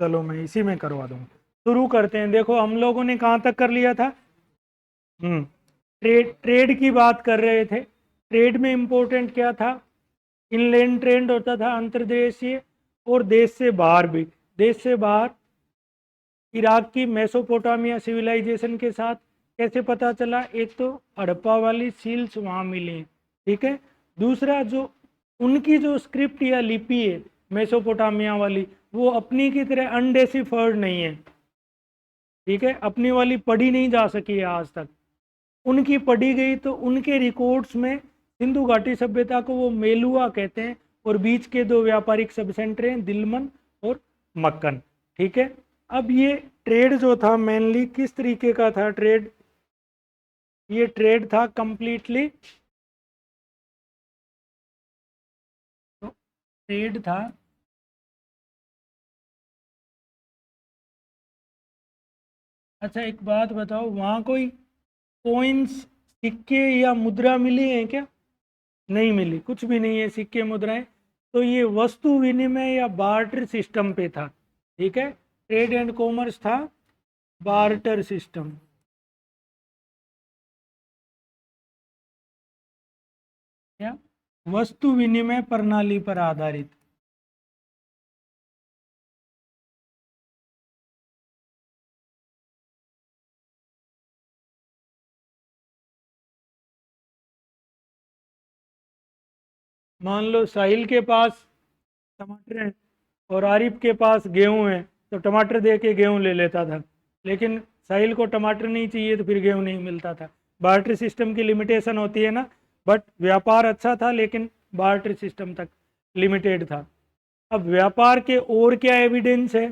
चलो मैं इसी में करवा दूंगा। शुरू करते हैं। देखो हम लोगों ने कहाँ तक कर लिया था। ट्रेड ट्रेड की बात कर रहे थे। ट्रेड में इंपॉर्टेंट क्या था, इनलैंड ट्रेड होता था अंतर्देशीय, और देश से बाहर भी। देश से बाहर इराक की मेसोपोटामिया सिविलाइजेशन के साथ कैसे पता चला, एक तो हड़प्पा वाली सील्स वहाँ मिली हैं, ठीक है। दूसरा जो उनकी जो स्क्रिप्ट या लिपि है मेसोपोटामिया वाली, वो अपनी की तरह अनडेसिफर्ड नहीं है, ठीक है। अपनी वाली पढ़ी नहीं जा सकी है आज तक, उनकी पढ़ी गई तो उनके रिकॉर्ड्स में सिंधु घाटी सभ्यता को वो मेलुआ कहते हैं, और बीच के दो व्यापारिक सब सेंटर हैं दिलमन और मक्कन, ठीक है। अब ये ट्रेड जो था मेनली किस तरीके का था ट्रेड, ये ट्रेड था कंप्लीटली, ट्रेड था अच्छा एक बात बताओ, वहाँ कोई कॉइन्स सिक्के या मुद्रा मिली है क्या? नहीं मिली, कुछ भी नहीं है सिक्के मुद्राएं। तो ये वस्तु विनिमय या बार्टर सिस्टम पे था, ठीक है। ट्रेड एंड कॉमर्स था बार्टर सिस्टम, या वस्तु विनिमय प्रणाली पर आधारित। मान लो साहिल के पास टमाटर है और आरिफ के पास गेहूं है, तो टमाटर दे के गेहूं ले लेता था, लेकिन साहिल को टमाटर नहीं चाहिए तो फिर गेहूं नहीं मिलता था। बार्टर सिस्टम की लिमिटेशन होती है ना, बट व्यापार अच्छा था लेकिन बार्टर सिस्टम तक लिमिटेड था। अब व्यापार के और क्या एविडेंस है,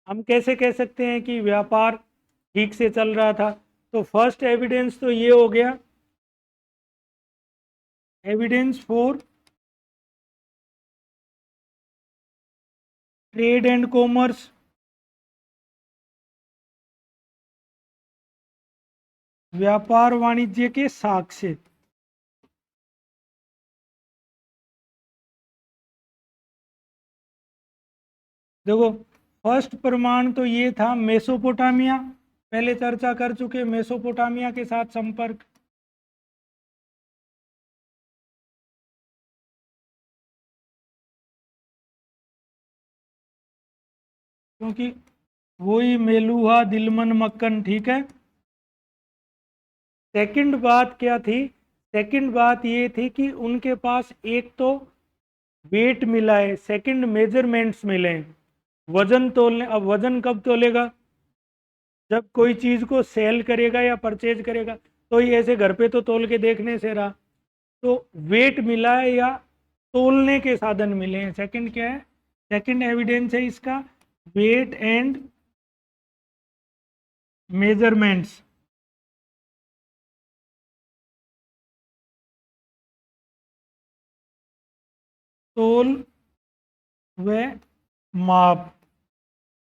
हम कैसे कह सकते हैं कि व्यापार ठीक से चल रहा था? तो फर्स्ट एविडेंस तो ये हो गया, evidence for trade and commerce, व्यापार वाणिज्य के साक्ष्य। देखो फर्स्ट प्रमाण तो ये था मेसोपोटामिया, पहले चर्चा कर चुके, मेसोपोटामिया के साथ संपर्क। क्योंकि वही मेलुहा दिलमन मक्कन, ठीक है। सेकंड बात क्या थी, सेकंड बात ये थी कि उनके पास एक तो वेट मिला है, सेकंड मेजरमेंट्स मिले हैं, वजन तोलने। अब वजन कब तोलेगा, जब कोई चीज को सेल करेगा या परचेज करेगा, तो ये ऐसे घर पे तो तोल के देखने से रहा। तो वेट मिला है या तोलने के साधन मिले हैं, सेकंड क्या है, सेकंड एविडेंस है इसका, वेट एंड मेजरमेंट्स, तोल व माप,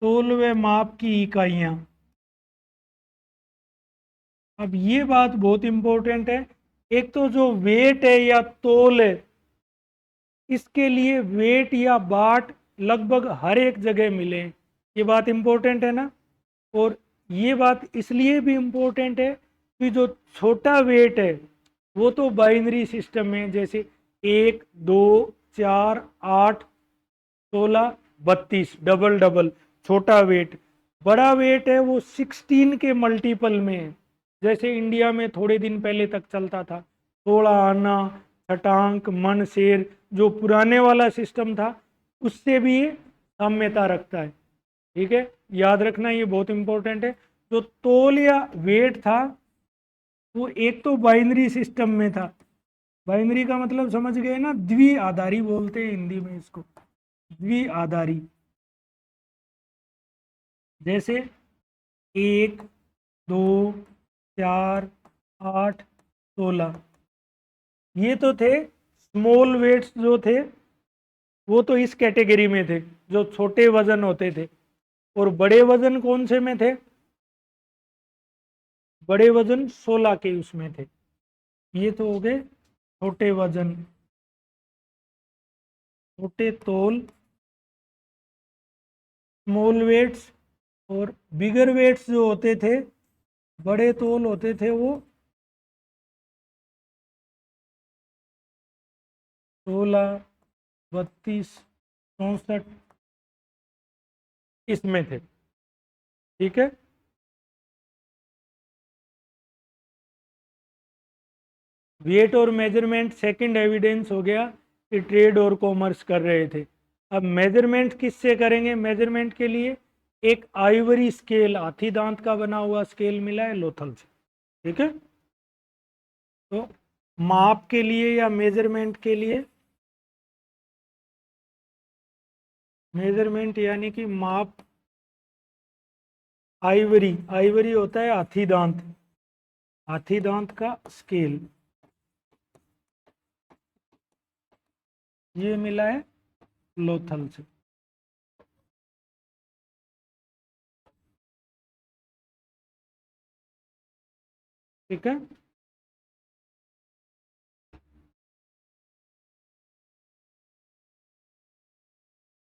तोल व माप की इकाइयां। अब ये बात बहुत इंपॉर्टेंट है, एक तो जो वेट है या तोल है, इसके लिए वेट या बाट लगभग हर एक जगह मिले हैं। ये बात इंपॉर्टेंट है ना। और ये बात इसलिए भी इंपॉर्टेंट है कि जो छोटा वेट है वो तो बाइनरी सिस्टम में, जैसे 1 2 4 8 16 32 डबल डबल छोटा वेट। बड़ा वेट है वो 16 के मल्टीपल में है, जैसे इंडिया में थोड़े दिन पहले तक चलता था 16 आना, छटांक, मन, शेर, जो पुराने वाला सिस्टम था उससे भी ये साम्यता रखता है, ठीक है। याद रखना ये बहुत इंपॉर्टेंट है। जो तोल या वेट था वो एक तो बाइनरी सिस्टम में था, बाइनरी का मतलब समझ गए ना, द्विआधारी बोलते हैं हिंदी में इसको, द्विआधारी। जैसे 1 2 4 8 16, ये तो थे स्मॉल वेट्स जो थे, वो तो इस कैटेगरी में थे जो छोटे वजन होते थे। और बड़े वजन कौन से में थे, बड़े वजन 16 के उसमें थे। ये तो हो गए छोटे वजन, छोटे तोल स्मॉल वेट्स, और बिगर वेट्स जो होते थे, बड़े तौल होते थे, वो 16, 32, 64 इसमें थे। ठीक है। वेट और मेजरमेंट सेकंड एविडेंस हो गया कि ट्रेड और कॉमर्स कर रहे थे। अब मेजरमेंट किससे करेंगे? मेजरमेंट के लिए एक आइवरी स्केल, हाथी दांत का बना हुआ स्केल मिला है लोथल से। ठीक है। तो माप के लिए या मेजरमेंट के लिए, मेजरमेंट यानी कि माप, आइवरी, आइवरी होता है हाथी दांत, हाथी दांत का स्केल, ये मिला है लोथल से। ठीक है।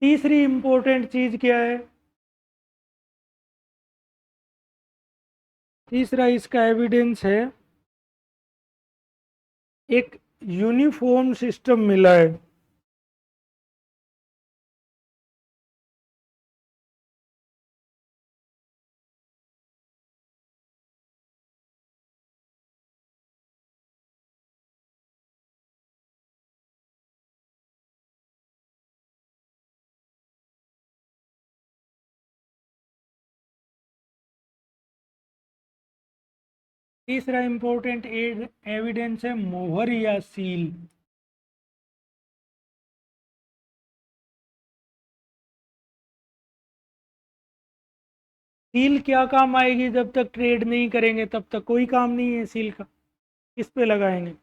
तीसरी इंपॉर्टेंट चीज क्या है? तीसरा इसका एविडेंस है, एक यूनिफॉर्म सिस्टम मिला है। तीसरा इंपॉर्टेंट एविडेंस है मोहर या सील। सील क्या काम आएगी? जब तक ट्रेड नहीं करेंगे तब तक कोई काम नहीं है सील का, किस पे लगाएंगे?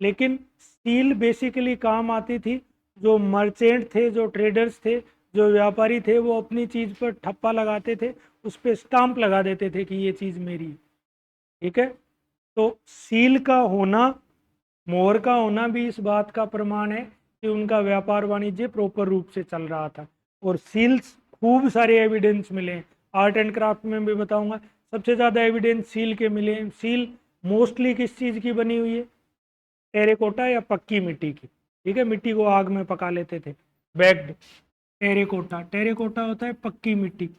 लेकिन सील बेसिकली काम आती थी, जो मर्चेंट थे, जो ट्रेडर्स थे, जो व्यापारी थे, वो अपनी चीज़ पर ठप्पा लगाते थे, उस पर स्टाम्प लगा देते थे कि ये चीज़ मेरी है। ठीक है। तो सील का होना, मोहर का होना भी इस बात का प्रमाण है कि उनका व्यापार वाणिज्य प्रॉपर रूप से चल रहा था। और सील्स खूब सारे एविडेंस मिले हैं, आर्ट एंड क्राफ्ट में भी बताऊंगा। सबसे ज़्यादा एविडेंस सील के मिले हैं। सील मोस्टली किस चीज़ की बनी हुई है? टेरेकोटा या पक्की मिट्टी की। ठीक है, मिट्टी को आग में पका लेते थे, बैग्ड। टेरेकोटा, टेरेकोटा होता है पक्की मिट्टी।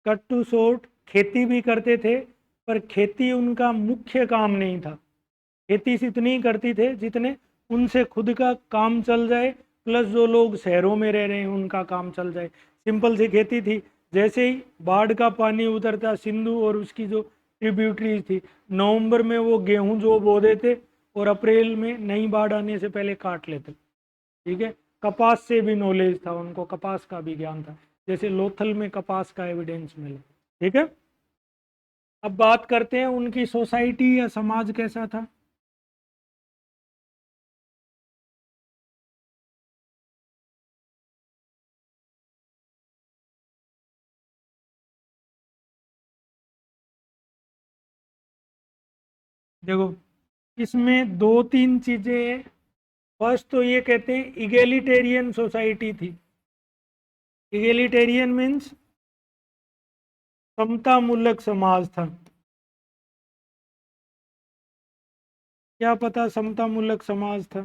कट टू शॉर्ट, खेती भी करते थे, पर खेती उनका मुख्य काम नहीं था। खेती से इतनी ही करती थे जितने उनसे खुद का काम चल जाए, प्लस जो लोग शहरों में रह रहे हैं उनका काम चल जाए। सिंपल सी खेती थी। जैसे ही बाढ़ का पानी उतरता, सिंधु और उसकी जो ट्रिब्यूटरीज थी, नवंबर में वो गेहूं जो बो देते और अप्रैल में नई बाढ़ आने से पहले काट लेते। ठीक है। कपास से भी नॉलेज था उनको, कपास का भी ज्ञान था, जैसे लोथल में कपास का एविडेंस मिले। ठीक है। अब बात करते हैं उनकी सोसाइटी या समाज कैसा था। देखो, इसमें दो तीन चीजें हैं। फर्स्ट तो ये कहते हैं इगेलिटेरियन सोसाइटी थी। इगेलिटेरियन मीन्स समतामूलक समाज था। क्या पता समतामूलक समाज था?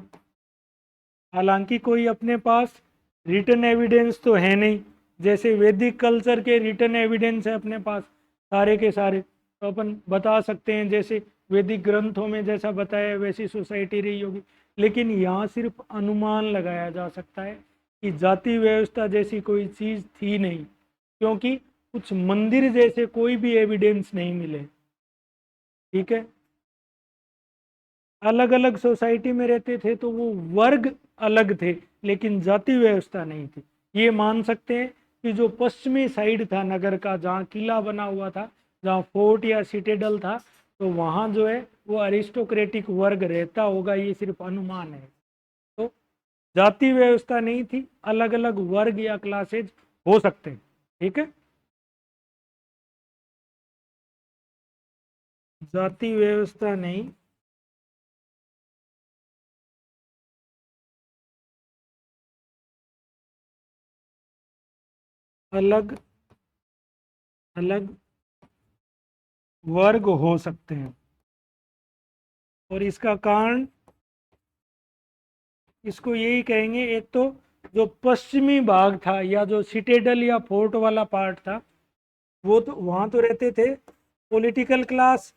हालांकि कोई अपने पास रिटन एविडेंस तो है नहीं, जैसे वैदिक कल्चर के रिटन एविडेंस है अपने पास सारे के सारे, तो अपन बता सकते हैं जैसे वैदिक ग्रंथों में जैसा बताया है वैसी सोसाइटी रही होगी। लेकिन यहाँ सिर्फ अनुमान लगाया जा सकता है कि जाति व्यवस्था जैसी कोई चीज़ थी नहीं, क्योंकि कुछ मंदिर जैसे कोई भी एविडेंस नहीं मिले। ठीक है। अलग अलग सोसाइटी में रहते थे तो वो वर्ग अलग थे, लेकिन जाति व्यवस्था नहीं थी। ये मान सकते हैं कि जो पश्चिमी साइड था नगर का, जहाँ किला बना हुआ था, जहाँ फोर्ट या सिटेडल था, तो वहाँ जो है वो अरिस्टोक्रेटिक वर्ग रहता होगा, ये सिर्फ अनुमान है। तो जाति व्यवस्था नहीं थी, अलग अलग वर्ग या क्लासेज हो सकते हैं। ठीक है, जाति व्यवस्था नहीं, अलग अलग वर्ग हो सकते हैं। और इसका कारण इसको यही कहेंगे, एक तो जो पश्चिमी भाग था या जो सिटेडल या फोर्ट वाला पार्ट था, वो तो वहां तो रहते थे पॉलिटिकल क्लास,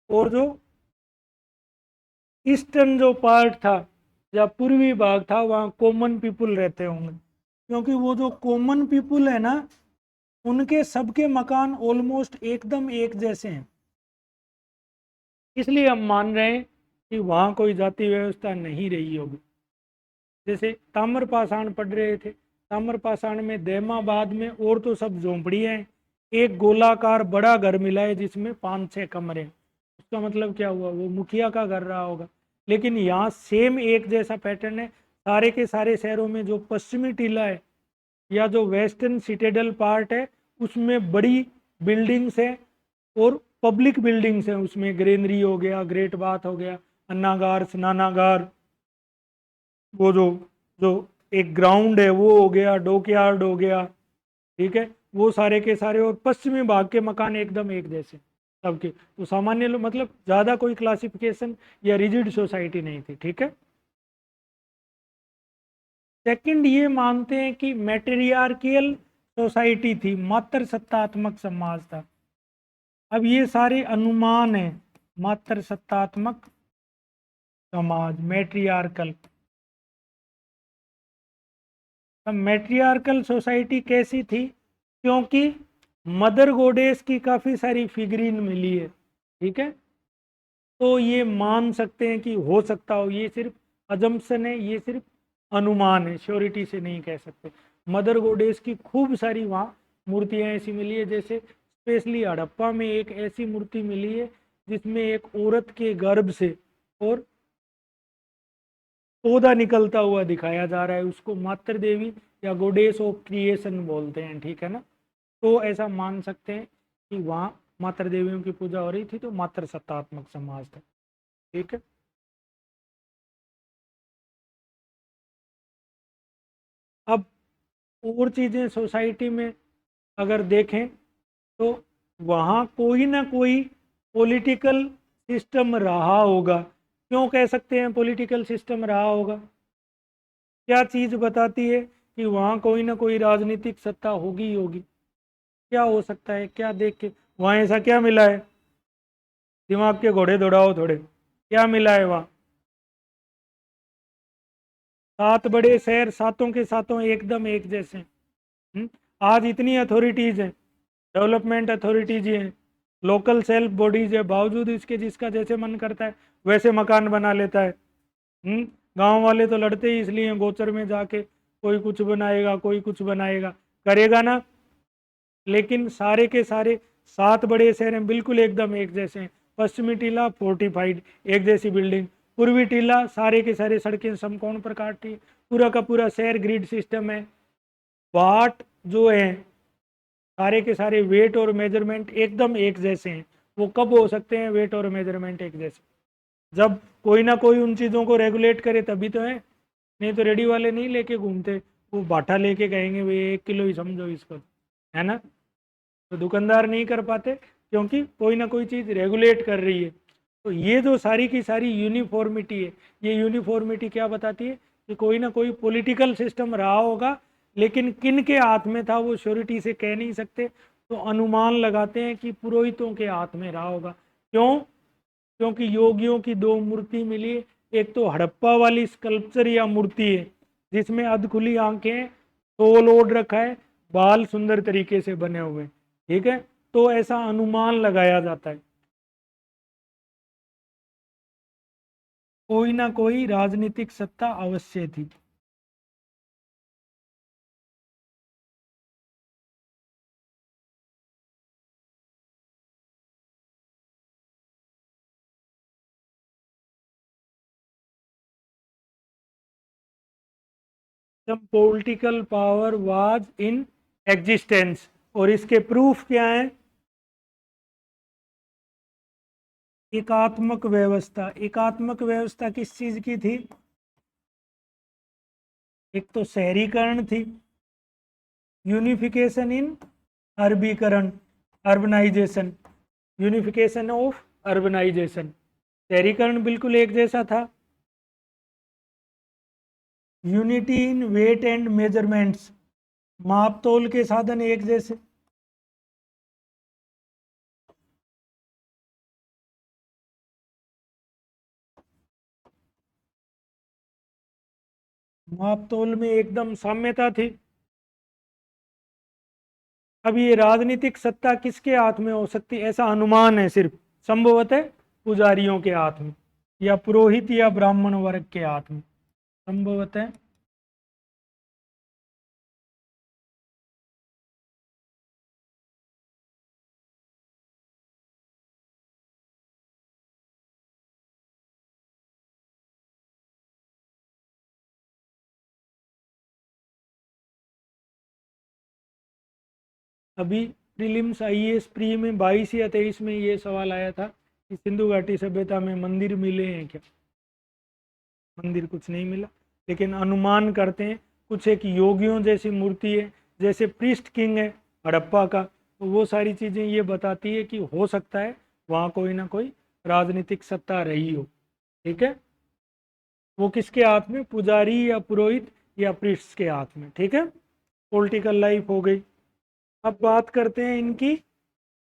और जो ईस्टर्न जो पार्ट था या पूर्वी भाग था, वहाँ कॉमन पीपुल रहते होंगे। क्योंकि वो जो कॉमन पीपुल है ना, उनके सबके मकान ऑलमोस्ट एकदम एक जैसे हैं, इसलिए हम मान रहे हैं कि वहाँ कोई जाति व्यवस्था नहीं रही होगी। जैसे ताम्रपाषाण पढ़ रहे थे, ताम्रपाषाण में देमाबाद में और तो सब झोंपड़ियाँ हैं, एक गोलाकार बड़ा घर मिला है जिसमें 5-6 कमरे हैं। उसका मतलब क्या हुआ, वो मुखिया का घर रहा होगा। लेकिन यहाँ सेम एक जैसा पैटर्न है, सारे के सारे शहरों में जो पश्चिमी टीला है या जो वेस्टर्न सिटेडल पार्ट है, उसमें बड़ी बिल्डिंग्स हैं और पब्लिक बिल्डिंग्स हैं, उसमें ग्रेनरी हो गया, ग्रेट बाथ हो गया, अन्नागार, स्नानागार, वो जो जो एक ग्राउंड है वो हो गया, डॉकयार्ड हो गया। ठीक है, वो सारे के सारे, और पश्चिमी भाग के मकान एकदम एक जैसे सबके। तो सामान्य लोग, मतलब ज्यादा कोई क्लासिफिकेशन या रिजिड सोसाइटी नहीं थी। ठीक है, सेकंड ये मानते हैं कि मैट्रियार्कियल सोसाइटी थी, मात्र सत्तात्मक समाज था। अब ये सारे अनुमान है, मात्र सत्तात्मक समाज, मैट्रियार्कल। अब मैट्रियार्कल सोसाइटी कैसी थी, क्योंकि मदर गोडेस की काफी सारी फिगरीन मिली है। ठीक है, तो ये मान सकते हैं कि हो सकता हो, ये सिर्फ अजम्पशन है, ये सिर्फ अनुमान है, श्योरिटी से नहीं कह सकते। मदर गोडेस की खूब सारी वहाँ मूर्तियां ऐसी मिली है, जैसे स्पेशली हड़प्पा में एक ऐसी मूर्ति मिली है जिसमें एक औरत के गर्भ से और पौधा निकलता हुआ दिखाया जा रहा है, उसको मातृ देवी या गोडेस ऑफ क्रिएशन बोलते हैं। ठीक है ना, तो ऐसा मान सकते हैं कि वहाँ मातृ देवियों की पूजा हो रही थी, तो मातृ सत्तात्मक समाज था। ठीक है, अब और चीजें सोसाइटी में अगर देखें, तो वहाँ कोई ना कोई पॉलिटिकल सिस्टम रहा होगा। क्यों कह सकते हैं पॉलिटिकल सिस्टम रहा होगा, क्या चीज बताती है कि वहाँ कोई ना कोई राजनीतिक सत्ता होगी ही होगी? क्या हो सकता है, क्या देख के वहाँ ऐसा क्या मिला है? दिमाग के घोड़े दौड़ाओ थोड़े, क्या मिला है वहाँ? 7 बड़े शहर, सातों के सातों एकदम एक जैसे। आज इतनी अथॉरिटीज हैं, डेवलपमेंट अथॉरिटीज हैं, लोकल सेल्फ बॉडीज है, बावजूद इसके जिसका जैसे मन करता है वैसे मकान बना लेता है। गांव वाले तो लड़ते ही इसलिए हैं, गोचर में जाके कोई कुछ बनाएगा, कोई कुछ बनाएगा, करेगा ना। लेकिन सारे के सारे 7 बड़े शहर हैं, बिल्कुल एकदम एक जैसे हैं। पश्चिमी टीला फोर्टिफाइड, एक जैसी बिल्डिंग। पूर्वी टीला सारे के सारे सड़कें समकोण पर काटती, पूरा का पूरा शहर ग्रिड सिस्टम है। बाट जो है, सारे के सारे वेट और मेजरमेंट एकदम एक जैसे हैं। वो कब हो सकते हैं वेट और मेजरमेंट एक जैसे? जब कोई ना कोई उन चीज़ों को रेगुलेट करे तभी तो है, नहीं तो रेडी वाले नहीं लेके घूमते, वो बाटा लेके कहेंगे भाई 1 किलो ही समझो इसको, है ना। तो दुकानदार नहीं कर पाते, क्योंकि कोई ना कोई चीज़ रेगुलेट कर रही है। तो ये जो सारी की सारी यूनिफॉर्मिटी है, ये यूनिफॉर्मिटी क्या बताती है कि कोई ना कोई पॉलिटिकल सिस्टम रहा होगा, लेकिन किन के हाथ में था वो श्योरिटी से कह नहीं सकते। तो अनुमान लगाते हैं कि पुरोहितों के हाथ में रहा होगा। क्यों? क्योंकि योगियों की 2 मूर्ति मिली, एक तो हड़प्पा वाली स्कल्पचर या मूर्ति है जिसमें अधखुली आंखें, तोल ओढ़ रखा है, बाल सुंदर तरीके से बने हुए। ठीक है, तो ऐसा अनुमान लगाया जाता है कोई ना कोई राजनीतिक सत्ता अवश्य थी। Some political power was in existence. और इसके प्रूफ क्या है? एकात्मक व्यवस्था। एकात्मक व्यवस्था किस चीज की थी? एक तो शहरीकरण थी, यूनिफिकेशन इन अरबीकरण, अर्बनाइजेशन, यूनिफिकेशन ऑफ अर्बनाइजेशन। शहरीकरण बिल्कुल एक जैसा था। Unity in weight and measurements, माप तोल के साधन एक जैसे। माप तोल में एकदम साम्यता थी। अब ये राजनीतिक सत्ता किसके हाथ में हो सकती है? ऐसा अनुमान है सिर्फ, संभवतः पुजारियों के हाथ में, या पुरोहित या ब्राह्मण वर्ग के हाथ में, संभवतः। अभी प्रीलिम्स आईएएस प्री में 22 या 23 में ये सवाल आया था कि सिंधु घाटी सभ्यता में मंदिर मिले हैं क्या? मंदिर कुछ नहीं मिला, लेकिन अनुमान करते हैं कुछ एक योगियों जैसी मूर्ति है, जैसे प्रीस्ट किंग है हड़प्पा का, तो वो सारी चीज़ें ये बताती है कि हो सकता है वहाँ कोई ना कोई राजनीतिक सत्ता रही हो। ठीक है, वो किसके हाथ में? पुजारी या पुरोहित या प्रीस्ट के हाथ में। ठीक है, पॉलिटिकल लाइफ हो गई। अब बात करते हैं इनकी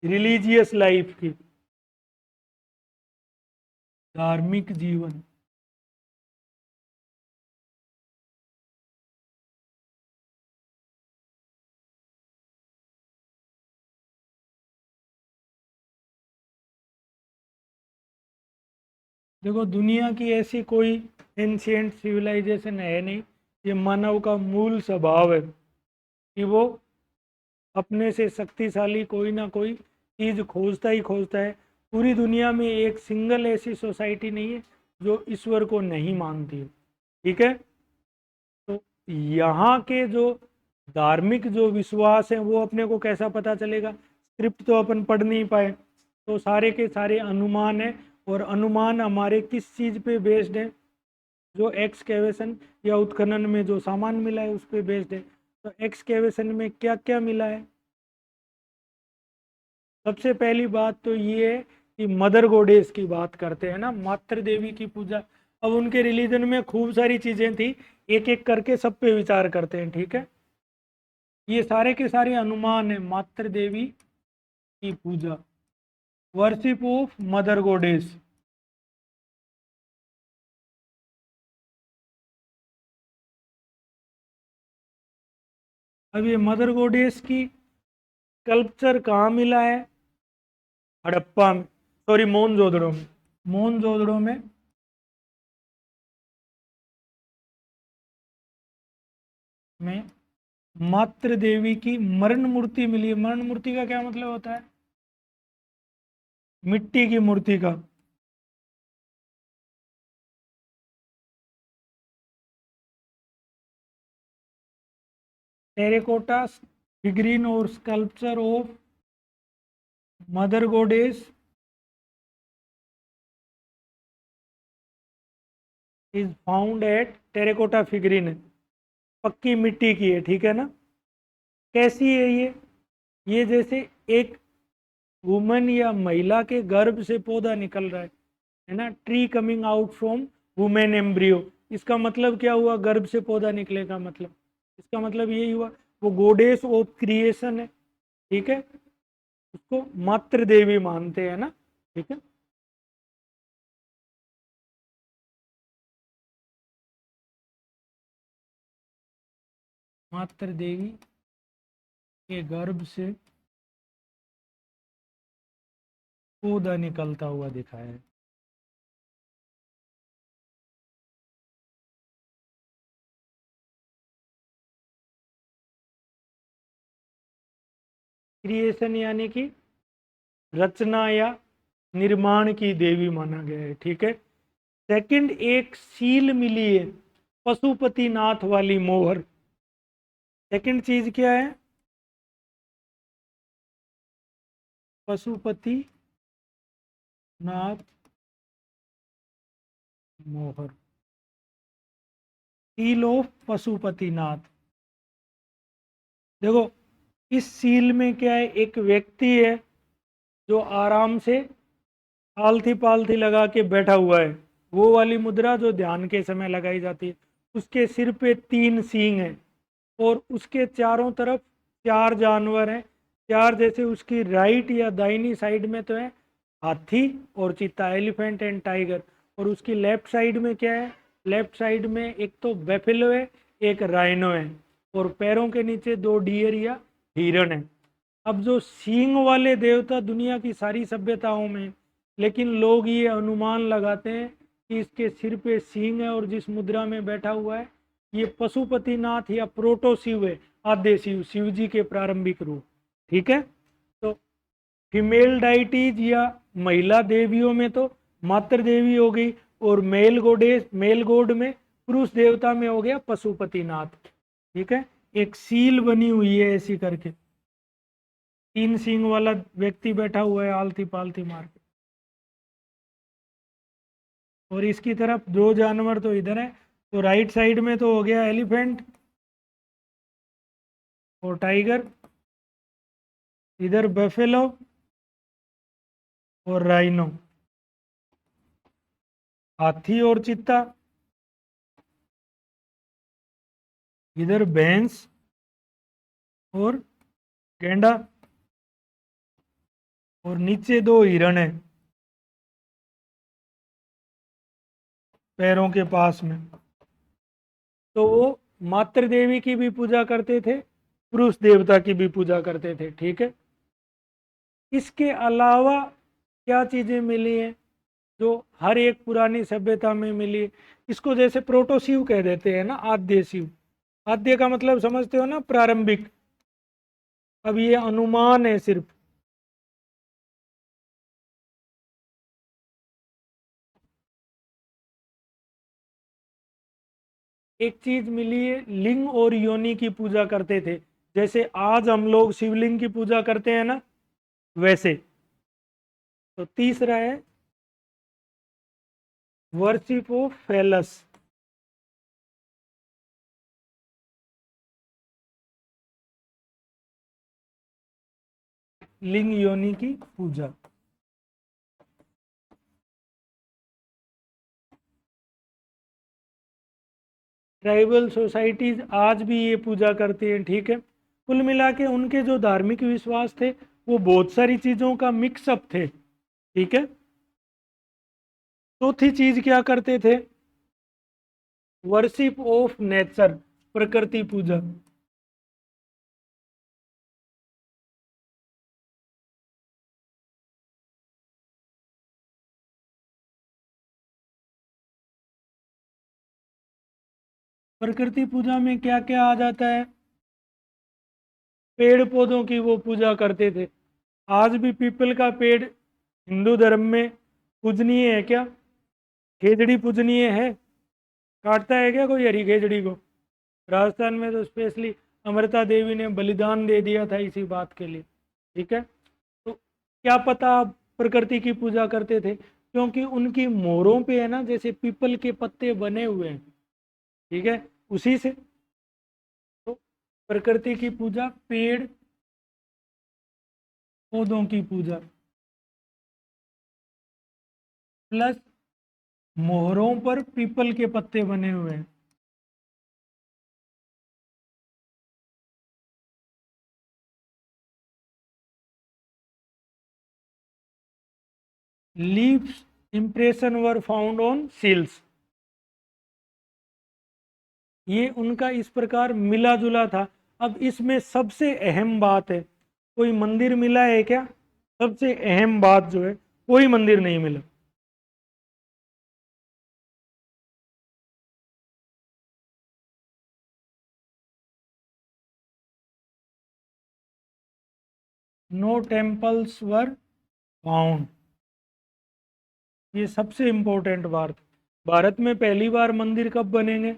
रिलीजियस लाइफ की, धार्मिक जीवन। देखो, दुनिया की ऐसी कोई एंशियंट सिविलाइजेशन है नहीं, ये मानव का मूल स्वभाव है कि वो अपने से शक्तिशाली कोई ना कोई चीज खोजता ही खोजता है। पूरी दुनिया में एक सिंगल ऐसी सोसाइटी नहीं है जो ईश्वर को नहीं मानती है। ठीक है, तो यहाँ के जो धार्मिक जो विश्वास है वो अपने को कैसा पता चलेगा? स्क्रिप्ट तो अपन पढ़ नहीं पाए, तो सारे के सारे अनुमान है, और अनुमान हमारे किस चीज पे बेस्ड है? जो एक्सकेवेशन या उत्खनन में जो सामान मिला है उस पे बेस्ड है। तो एक्सकेवेशन में क्या क्या मिला है? सबसे पहली बात तो ये है कि मदर गोडेस की बात करते हैं ना, मातृ देवी की पूजा। अब उनके रिलीजन में खूब सारी चीजें थी, एक एक करके सब पे विचार करते हैं। ठीक है, ये सारे के सारे अनुमान है। मातृ देवी की पूजा, वर्शिप ऑफ मदर गोडेस। अब ये मदर गोडेस की स्कल्पचर कहाँ मिला है? हड़प्पा में, सॉरी मोहनजोदड़ो में। मोहनजोदड़ो में मातृ देवी की मरण मूर्ति मिली है। मरण मूर्ति का क्या मतलब होता है? मिट्टी की मूर्ति का। टेरेकोटा फिगरीन और sculpture of mother गोडेस is found at terracotta figurine. पक्की मिट्टी की है, ठीक है ना? कैसी है ये जैसे एक वुमन या महिला के गर्भ से पौधा निकल रहा है ना, tree coming out from women embryo. इसका मतलब क्या हुआ? गर्भ से पौधा निकलेगा, मतलब इसका मतलब यही हुआ। वो गोडेस ऑफ क्रिएशन है। ठीक है, उसको मातृ देवी मानते हैं ना। ठीक है, मातृ देवी के गर्भ से पौधा निकलता हुआ दिखाया है। क्रिएशन यानी कि रचना या निर्माण की देवी माना गया है। ठीक है, सेकंड, एक सील मिली है पशुपति नाथ वाली मोहर। सेकंड चीज क्या है? पशुपति नाथ मोहर, सील ऑफ पशुपतिनाथ। देखो इस सील में क्या है, एक व्यक्ति है जो आराम से आलती पालथी लगा के बैठा हुआ है, वो वाली मुद्रा जो ध्यान के समय लगाई जाती है। उसके सिर पे 3 सींग हैं और उसके चारों तरफ 4 जानवर हैं। 4 जैसे उसकी राइट या दाहिनी साइड में तो है हाथी और चीता, एलिफेंट एंड टाइगर। और उसकी लेफ्ट साइड में क्या है? लेफ्ट साइड में एक तो बेफेलो है, एक राइनो है, और पैरों के नीचे 2 डियर या हिरन है। अब जो सींग वाले देवता दुनिया की सारी सभ्यताओं में, लेकिन लोग ये अनुमान लगाते हैं कि इसके सिर पे सींग है और जिस मुद्रा में बैठा हुआ है ये पशुपतिनाथ या प्रोटो शिव है, आद्य शिव, शिव जी के प्रारंभिक रूप। ठीक है, तो फीमेल डाइटीज या महिला देवियों में तो मातृ देवी हो गई, और मेल गोडेस, मेल गोड में पुरुष देवता में हो गया पशुपतिनाथ। ठीक है, एक सील बनी हुई है ऐसी करके, 3 सींग वाला व्यक्ति बैठा हुआ है आलती पालती मार के, और इसकी तरफ 2 जानवर तो इधर है। तो राइट साइड में तो हो गया एलिफेंट और टाइगर, इधर बफेलो और राइनो, हाथी और चित्ता, इधर भैंस और गैंडा, और नीचे 2 हिरण है पैरों के पास में। तो वो मातृ देवी की भी पूजा करते थे, पुरुष देवता की भी पूजा करते थे। ठीक है, इसके अलावा क्या चीजें मिली हैं जो हर एक पुरानी सभ्यता में मिली? इसको जैसे प्रोटो शिव कह देते हैं ना, आद्य शिव। आद्य का मतलब समझते हो ना, प्रारंभिक। अब ये अनुमान है सिर्फ। एक चीज मिली है, लिंग और योनि की पूजा करते थे, जैसे आज हम लोग शिवलिंग की पूजा करते हैं ना, वैसे। तो तीसरा है वर्शिप ऑफ फेलस, लिंग योनि की पूजा। ट्राइबल सोसाइटीज आज भी ये पूजा करती हैं। ठीक है, कुल मिला के उनके जो धार्मिक विश्वास थे वो बहुत सारी चीजों का मिक्सअप थे। ठीक है, चौथी चीज क्या करते थे? वर्शिप ऑफ नेचर, प्रकृति पूजा। प्रकृति पूजा में क्या क्या आ जाता है? पेड़ पौधों की वो पूजा करते थे। आज भी पीपल का पेड़ हिंदू धर्म में पूजनीय है क्या? खेजड़ी पूजनीय है? काटता है क्या कोई हरी खेजड़ी को? राजस्थान में तो स्पेशली अमृता देवी ने बलिदान दे दिया था इसी बात के लिए। ठीक है, तो क्या पता आप प्रकृति की पूजा करते थे, क्योंकि उनकी मोहरों पे है ना जैसे पीपल के पत्ते बने हुए हैं। ठीक है, उसी से। तो प्रकृति की पूजा, पेड़ पौधों की पूजा, प्लस मोहरों पर पीपल के पत्ते बने हुए हैं। Leaves impression were found on seals. ये उनका इस प्रकार मिला जुला था। अब इसमें सबसे अहम बात है, कोई मंदिर मिला है क्या? सबसे अहम बात जो है, कोई मंदिर नहीं मिला। नो टेम्पल्स वर फाउंड, ये सबसे इंपॉर्टेंट बात। भारत में पहली बार मंदिर कब बनेंगे?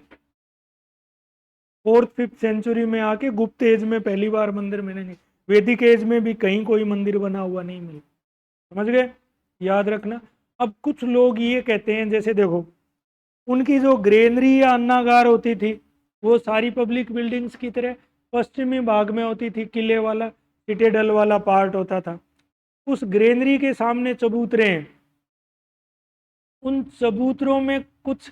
4th 5th सेंचुरी में आके गुप्त एज में पहली बार मंदिर मिलेंगे। वैदिक एज में भी कहीं कोई मंदिर बना हुआ नहीं मिला। समझ गए, याद रखना। अब कुछ लोग ये कहते हैं, जैसे देखो उनकी जो ग्रेनरी या अन्नागार होती थी वो सारी पब्लिक बिल्डिंग्स की तरह पश्चिमी भाग में होती थी, किले वाला सिटेडल वाला पार्ट होता था। उस ग्रेनरी के सामने चबूतरे हैं, उन चबूतरों में कुछ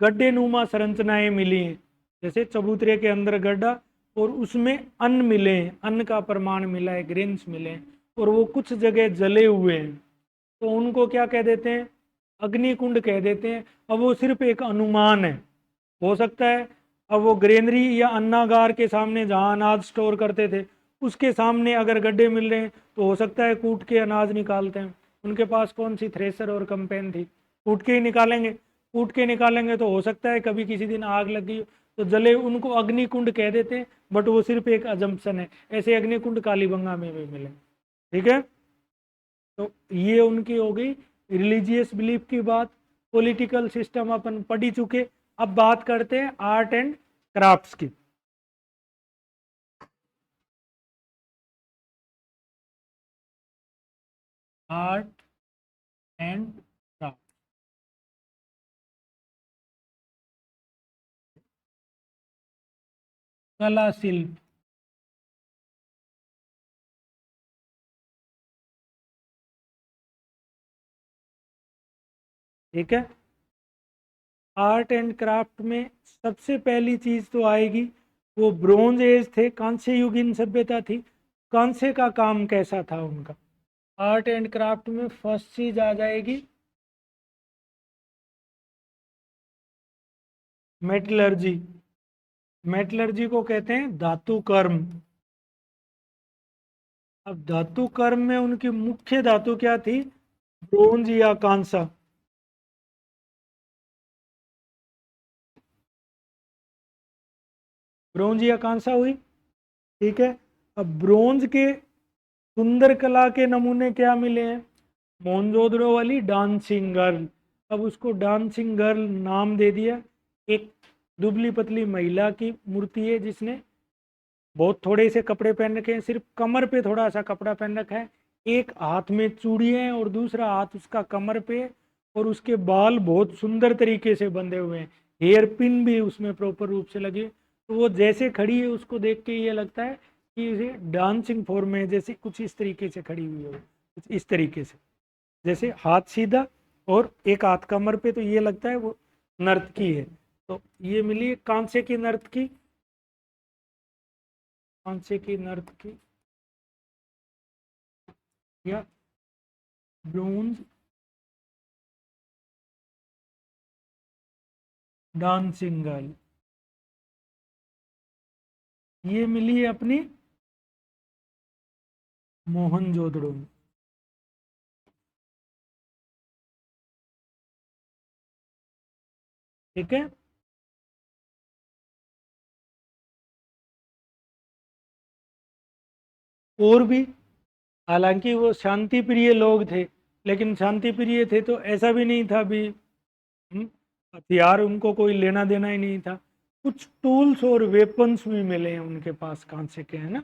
गड्ढे नुमा संरचनाएं मिली हैं, जैसे चबूतरे के अंदर गड्ढा और उसमें अन्न मिले हैं, अन्न का प्रमाण मिला है, ग्रेन्स मिले हैं, और वो कुछ जगह जले हुए हैं, तो उनको क्या कह देते हैं, अग्निकुंड कह देते हैं। अब वो सिर्फ एक अनुमान है, हो सकता है अब वो ग्रेनरी या अन्नागार के सामने जहां अनाज स्टोर करते थे उसके सामने अगर गड्ढे मिल रहे हैं तो हो सकता है कूट के अनाज निकालते हैं। उनके पास कौन सी थ्रेसर और कंपेन थी, कूट के ही निकालेंगे। कूट के निकालेंगे तो हो सकता है कभी किसी दिन आग लगी तो जले, उनको अग्निकुंड कह देते हैं, बट वो सिर्फ एक अजम्पशन है। ऐसे अग्निकुंड कालीबंगा में भी मिले। ठीक है, तो ये उनकी हो गई रिलीजियस बिलीफ की बात। पॉलिटिकल सिस्टम अपन पढ़ ही चुके। अब बात करते हैं आर्ट एंड क्राफ्ट्स की। आर्ट एंड क्राफ्ट, कला शिल्प। ठीक है, आर्ट एंड क्राफ्ट में सबसे पहली चीज तो आएगी, वो ब्रोंज एज थे, कांस्य युगीन सभ्यता थी। कांस्य का काम कैसा था उनका। आर्ट एंड क्राफ्ट में फर्स्ट चीज आ जाएगी मेटलर्जी। मेटलर्जी को कहते हैं धातु कर्म। अब धातु कर्म में उनकी मुख्य धातु क्या थी, ब्रोंज या कांसा। ब्रोंज या कांसा हुई। ठीक है, अब ब्रोंज के सुंदर कला के नमूने क्या मिले हैं, मोहनजोदड़ो वाली डांसिंग गर्ल। अब उसको डांसिंग गर्ल नाम दे दिया। एक दुबली पतली महिला की मूर्ति है जिसने बहुत थोड़े से कपड़े पहन रखे हैं, सिर्फ कमर पे थोड़ा सा कपड़ा पहन रखा है, एक हाथ में चूड़ी है और दूसरा हाथ उसका कमर पे है, और उसके बाल बहुत सुंदर तरीके से बंधे हुए हैं, हेयर पिन भी उसमें प्रॉपर रूप से लगे। तो वो जैसे खड़ी है उसको देख के ये लगता है कि इसे डांसिंग फॉर्म में जैसे कुछ इस तरीके से खड़ी हुई हो, कुछ इस तरीके से, जैसे हाथ सीधा और एक हाथ कमर पे, तो ये लगता है वो नर्तकी है। तो ये मिली कांसे की नर्तकी, कांसे की नर्तकी या ब्रोंज डांसिंग गर्ल, ये मिली है अपनी मोहनजोदड़ो में। ठीक है, और भी, हालांकि वो शांति प्रिय लोग थे, लेकिन शांति प्रिय थे तो ऐसा भी नहीं था भी हथियार उनको कोई लेना देना ही नहीं था। कुछ टूल्स और वेपन्स भी मिले हैं उनके पास, कांसे के, है ना।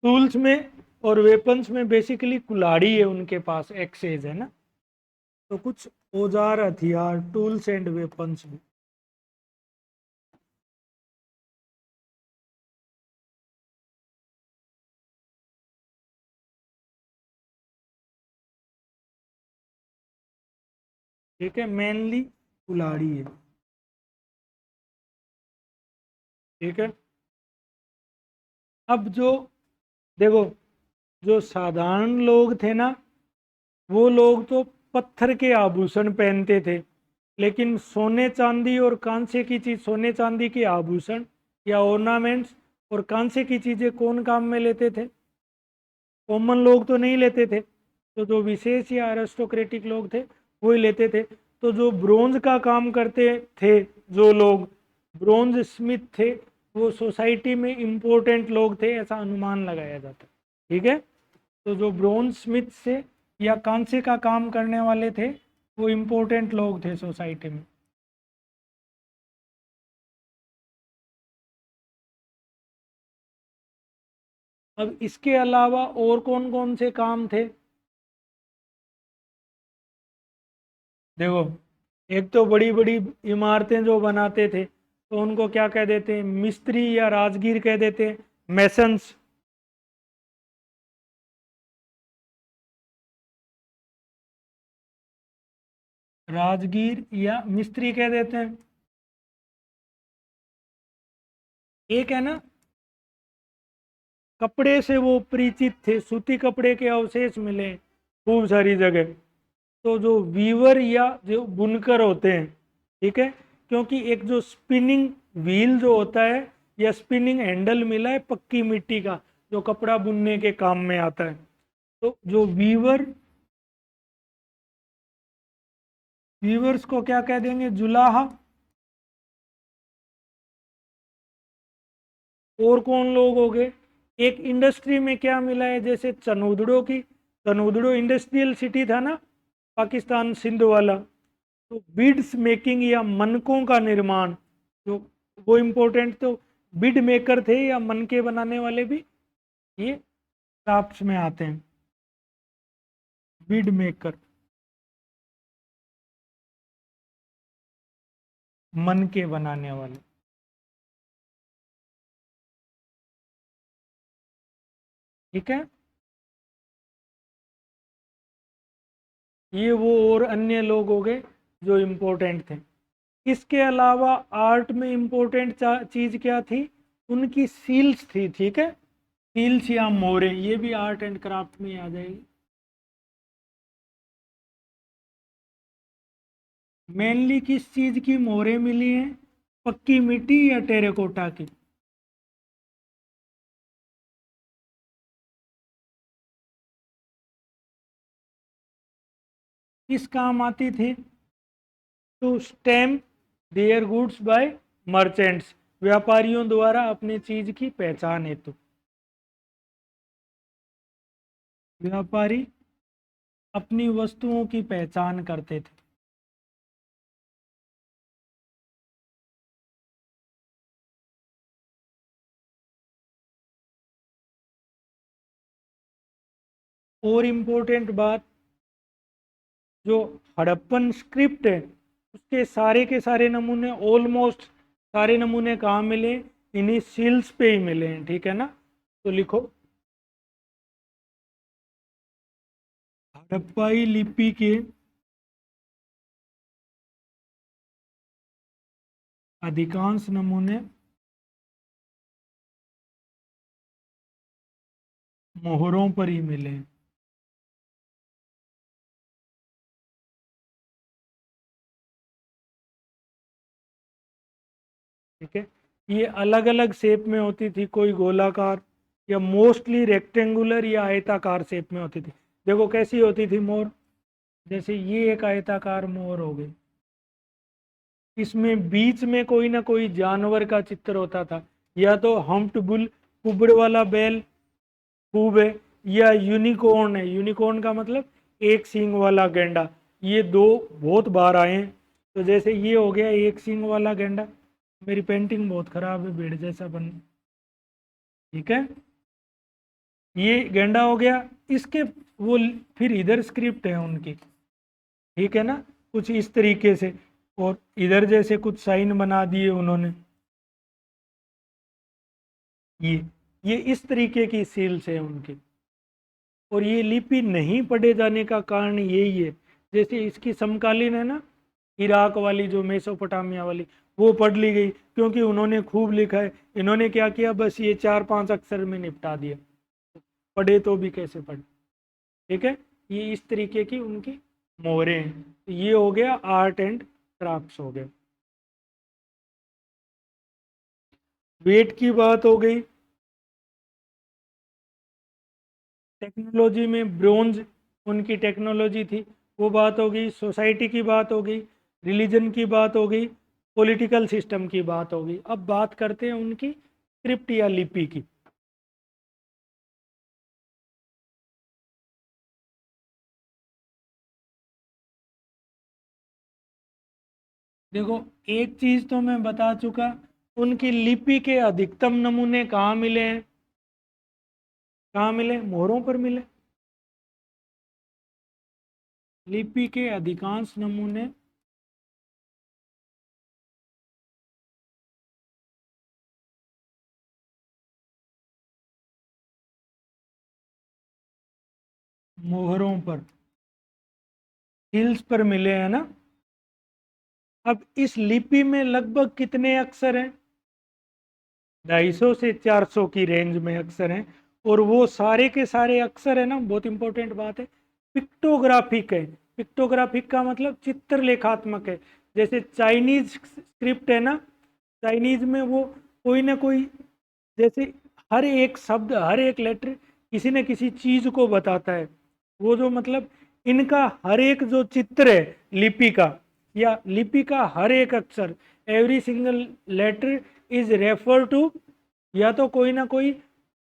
टूल्स में और वेपन्स में बेसिकली कुल्हाड़ी है उनके पास, एक्सेज है ना। तो कुछ औजार हथियार, टूल्स एंड वेपन्स भी। ठीक है, मेनली कुल्हाड़ी है। ठीक है, अब जो देखो, जो साधारण लोग थे ना, वो लोग तो पत्थर के आभूषण पहनते थे, लेकिन सोने चांदी और कांसे की चीज, सोने चांदी के आभूषण या ऑर्नामेंट्स और कांसे की चीजें कौन काम में लेते थे, कॉमन लोग तो नहीं लेते थे। तो जो विशेष या एरिस्टोक्रेटिक लोग थे वो ही लेते थे। तो जो ब्रोंज का काम करते थे, जो लोग ब्रोंज स्मिथ थे, वो सोसाइटी में इम्पोर्टेंट लोग थे, ऐसा अनुमान लगाया जाता है। ठीक है, तो जो ब्रोंज स्मिथ से या कांसे का काम करने वाले थे वो इम्पोर्टेंट लोग थे सोसाइटी में। अब इसके अलावा और कौन कौन से काम थे? देखो, एक तो बड़ी बड़ी इमारतें जो बनाते थे तो उनको क्या कह देते हैं? मिस्त्री या राजगीर कह देते हैं, मैसन्स। राजगीर या मिस्त्री कह देते हैं। एक है ना, कपड़े से वो परिचित थे, सूती कपड़े के अवशेष मिले खूब सारी जगह, तो जो वीवर या जो बुनकर होते हैं, ठीक है, क्योंकि एक जो स्पिनिंग व्हील जो होता है या स्पिनिंग हैंडल मिला है पक्की मिट्टी का, जो कपड़ा बुनने के काम में आता है, तो जो वीवर्स को क्या कह देंगे? जुलाहा। और कौन लोग हो गए? एक इंडस्ट्री में क्या मिला है, जैसे चनूदड़ों की, चनूदड़ो इंडस्ट्रियल सिटी था ना, पाकिस्तान सिंध वाला, तो बीड्स मेकिंग या मनकों का निर्माण, जो वो इम्पोर्टेंट, तो बीड मेकर थे या मनके बनाने वाले भी ये क्राफ्ट्स में आते हैं, बीड मेकर, मनके बनाने वाले। ठीक है, ये वो और अन्य लोग हो गए जो इम्पोर्टेंट थे। इसके अलावा आर्ट में इम्पोर्टेंट चीज क्या थी? उनकी सील्स थी, ठीक है, सील्स या मोहरे, ये भी आर्ट एंड क्राफ्ट में आ जाएगी। मेनली किस चीज की मोहरे मिली हैं? पक्की मिट्टी या टेरेकोटा की? किस काम आती थी? To stamp their goods by merchants, व्यापारियों द्वारा अपने चीज की पहचान हेतु। व्यापारी अपनी वस्तुओं की पहचान करते थे। और इम्पोर्टेंट बात, जो हड़प्पन स्क्रिप्ट है उसके सारे के सारे नमूने, ऑलमोस्ट सारे नमूने कहाँ मिले? इन्हीं सील्स पे ही मिले हैं, ठीक है ना, तो लिखो, हड़प्पाई लिपि के अधिकांश नमूने मोहरों पर ही मिले हैं। ठीक है, ये अलग अलग शेप में होती थी, कोई गोलाकार या मोस्टली रेक्टेंगुलर या आयताकार शेप में होती थी। देखो कैसी होती थी मोर, जैसे ये एक आयताकार मोर हो गई, इसमें बीच में कोई ना कोई जानवर का चित्र होता था, या तो हम्प्ड बुल, कुबड़ वाला बैल खूब है, या यूनिकॉर्न है, यूनिकॉर्न का मतलब एक सींग वाला गेंडा, ये दो बहुत बार आए हैं। तो जैसे ये हो गया एक सींग वाला गेंडा, मेरी पेंटिंग बहुत खराब है, भेड़ जैसा बन, ठीक है, ये गेंडा हो गया। इसके वो फिर इधर स्क्रिप्ट है उनकी, ठीक है ना, कुछ इस तरीके से, और इधर जैसे कुछ साइन बना दिए उन्होंने, ये ये इस तरीके की सील्स है उनकी। और ये लिपि नहीं पढ़े जाने का कारण यही है, जैसे इसकी समकालीन है ना, इराक वाली जो मेसोपोटामिया वाली, वो पढ़ ली गई क्योंकि उन्होंने खूब लिखा है, इन्होंने क्या किया, बस ये 4-5 अक्षर में निपटा दिया, पढ़े तो भी कैसे पढ़े, ठीक है, ये इस तरीके की उनकी मोहरे हैं। तो ये हो गया आर्ट एंड क्राफ्ट्स हो गए। वेट की बात हो गई, टेक्नोलॉजी में ब्रोंज उनकी टेक्नोलॉजी थी, वो बात हो गई, सोसाइटी की बात हो गई, रिलीजन की बात हो गई, पॉलिटिकल सिस्टम की बात हो गई। अब बात करते हैं उनकी स्क्रिप्ट या लिपि की। देखो, एक चीज तो मैं बता चुका, उनकी लिपि के अधिकतम नमूने कहाँ मिले हैं? कहाँ मिले? मोहरों पर मिले। लिपि के अधिकांश नमूने मोहरों पर, हिल्स पर मिले हैं ना। अब इस लिपि में लगभग कितने अक्षर हैं? 250 से 400 की रेंज में अक्षर हैं। और वो सारे के सारे अक्षर है ना, बहुत इंपॉर्टेंट बात है, पिक्टोग्राफिक है। पिक्टोग्राफिक का मतलब चित्रलेखात्मक है। जैसे चाइनीज स्क्रिप्ट है ना, चाइनीज में वो कोई ना कोई, जैसे हर एक शब्द, हर एक लेटर किसी न किसी चीज को बताता है। वो जो मतलब इनका हर एक जो चित्र है लिपि का, या लिपि का हर एक अक्षर, every single letter is refer to, या तो कोई ना कोई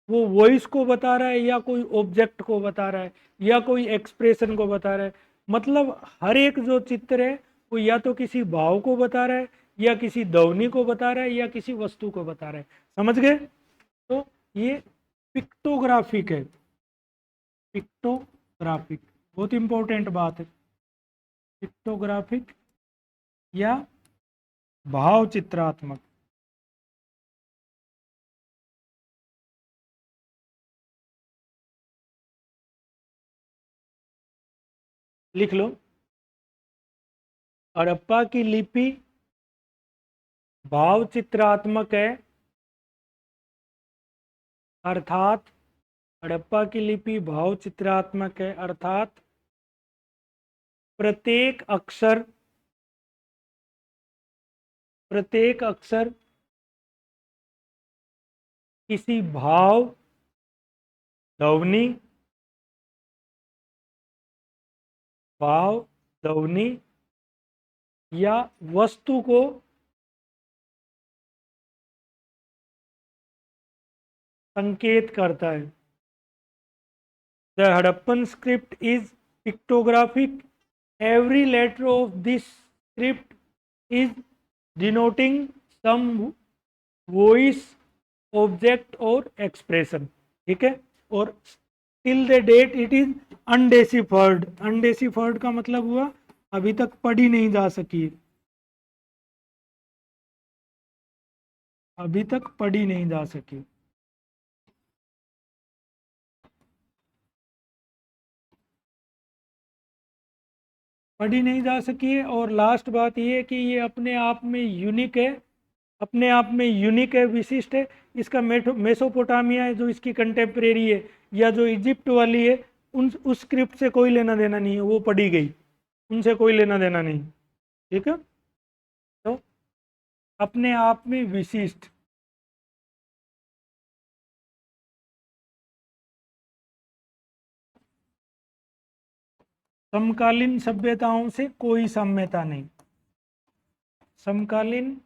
वो वॉइस को बता रहा है, या कोई ऑब्जेक्ट को बता रहा है, या कोई एक्सप्रेशन को बता रहा है। मतलब हर एक जो चित्र है वो या तो किसी भाव को बता रहा है, या किसी ध्वनि को बता रहा है, या किसी वस्तु को बता रहा है। समझ गए? तो ये पिक्टोग्राफिक है। पिक्टोग्राफिक बहुत इंपॉर्टेंट बात है। पिक्टोग्राफिक या भाव चित्रात्मक। लिख लो, हड़प्पा की लिपि भाव चित्रात्मक है, अर्थात हड़प्पा की लिपि भाव चित्रात्मक है, अर्थात प्रत्येक अक्षर किसी भाव, ध्वनि, भाव, ध्वनि या वस्तु को संकेत करता है। The Harappan script is pictographic. Every letter of this script is denoting some voice, object और एक्सप्रेशन। ठीक है। और till the date it is undeciphered. Undeciphered का मतलब हुआ अभी तक पढ़ी नहीं जा सकी, अभी तक पढ़ी नहीं जा सकी। पढ़ी नहीं जा सकी है। और लास्ट बात ये है कि ये अपने आप में यूनिक है, अपने आप में यूनिक है, विशिष्ट है। इसका मेसोपोटामिया है जो इसकी कंटेम्प्रेरी है, या जो इजिप्ट वाली है, उन उस स्क्रिप्ट से कोई लेना देना नहीं है, वो पढ़ी गई, उनसे कोई लेना देना नहीं। ठीक है। तो अपने आप में विशिष्ट। समकालीन सभ्यताओं से कोई साम्यता नहीं। समकालीन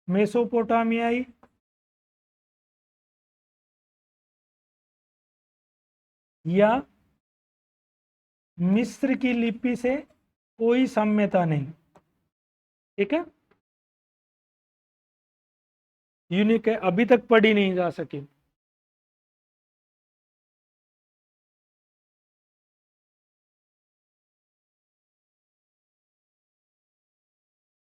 मेसोपोटामियाई या मिस्र की लिपि से कोई साम्यता नहीं। ठीक है। यूनिक है, अभी तक पढ़ी नहीं जा सकी।